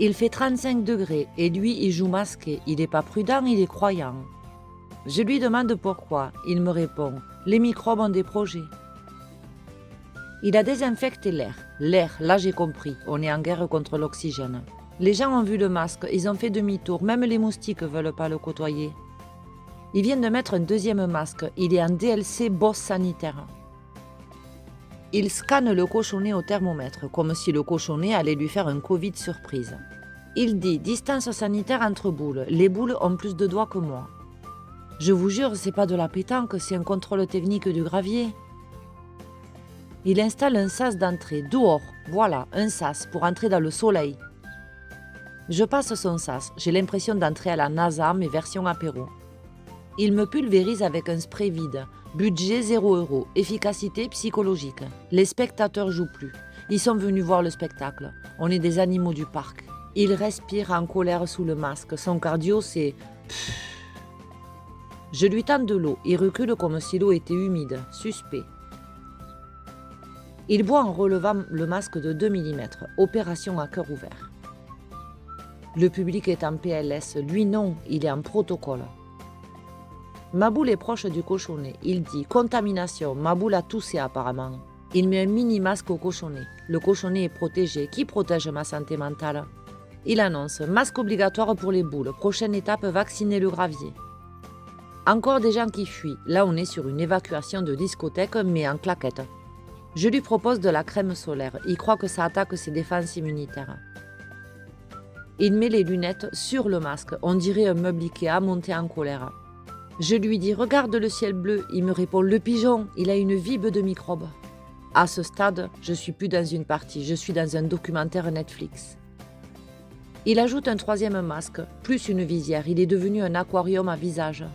Il fait 35 degrés et lui, il joue masqué. Il n'est pas prudent, il est croyant. Je lui demande pourquoi. Il me répond « Les microbes ont des projets ». Il a désinfecté l'air. L'air, là j'ai compris, on est en guerre contre l'oxygène. Les gens ont vu le masque, ils ont fait demi-tour, même les moustiques ne veulent pas le côtoyer. Ils viennent de mettre un deuxième masque, il est en DLC boss sanitaire. Il scanne le cochonnet au thermomètre, comme si le cochonnet allait lui faire un Covid surprise. Il dit « Distance sanitaire entre boules, les boules ont plus de doigts que moi ». Je vous jure, c'est pas de la pétanque, c'est un contrôle technique du gravier. Il installe un sas d'entrée, dehors, voilà, un sas pour entrer dans le soleil. Je passe son sas, j'ai l'impression d'entrer à la NASA, mais version apéro. Il me pulvérise avec un spray vide, budget 0 €, efficacité psychologique. Les spectateurs jouent plus, ils sont venus voir le spectacle, on est des animaux du parc. Il respire en colère sous le masque, son cardio c'est... Je lui tends de l'eau, il recule comme si l'eau était humide, suspect. Il boit en relevant le masque de 2 mm, opération à cœur ouvert. Le public est en PLS, lui non, il est en protocole. Ma boule est proche du cochonnet, il dit « Contamination, ma boule a toussé apparemment ». Il met un mini-masque au cochonnet. Le cochonnet est protégé. Qui protège ma santé mentale? Il annonce « Masque obligatoire pour les boules, prochaine étape, vacciner le gravier ». Encore des gens qui fuient. Là, on est sur une évacuation de discothèque, mais en claquette. Je lui propose de la crème solaire. Il croit que ça attaque ses défenses immunitaires. Il met les lunettes sur le masque. On dirait un meuble Ikea monté en colère. Je lui dis « Regarde le ciel bleu ». Il me répond « Le pigeon, il a une vibe de microbes ». À ce stade, je suis plus dans une partie. Je suis dans un documentaire Netflix. Il ajoute un troisième masque, plus une visière. Il est devenu un aquarium à visage.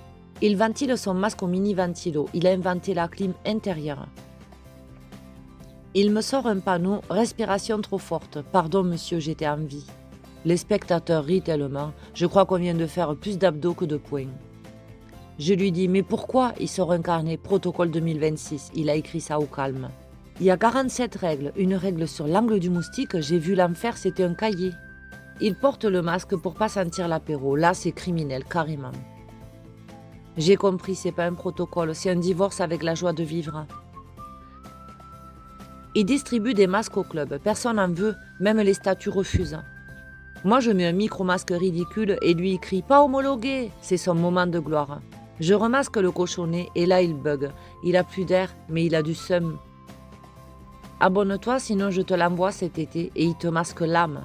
Il ventile son masque au mini-ventilo. Il a inventé la clim intérieure. Il me sort un panneau « Respiration trop forte. Pardon monsieur, j'étais en vie ». Les spectateurs rient tellement. Je crois qu'on vient de faire plus d'abdos que de poings. Je lui dis « Mais pourquoi ?» Il sort un carnet « Protocole 2026 ». Il a écrit ça au calme. Il y a 47 règles. Une règle sur l'angle du moustique. J'ai vu l'enfer, c'était un cahier. Il porte le masque pour pas sentir l'apéro. Là, c'est criminel, carrément. J'ai compris, c'est pas un protocole, c'est un divorce avec la joie de vivre. Il distribue des masques au club, personne n'en veut, même les statues refusent. Moi je mets un micro-masque ridicule et lui il crie « Pas homologué !» C'est son moment de gloire. Je remasque le cochonnet et là il bug. Il a plus d'air, mais il a du seum. Abonne-toi sinon je te l'envoie cet été et il te masque l'âme.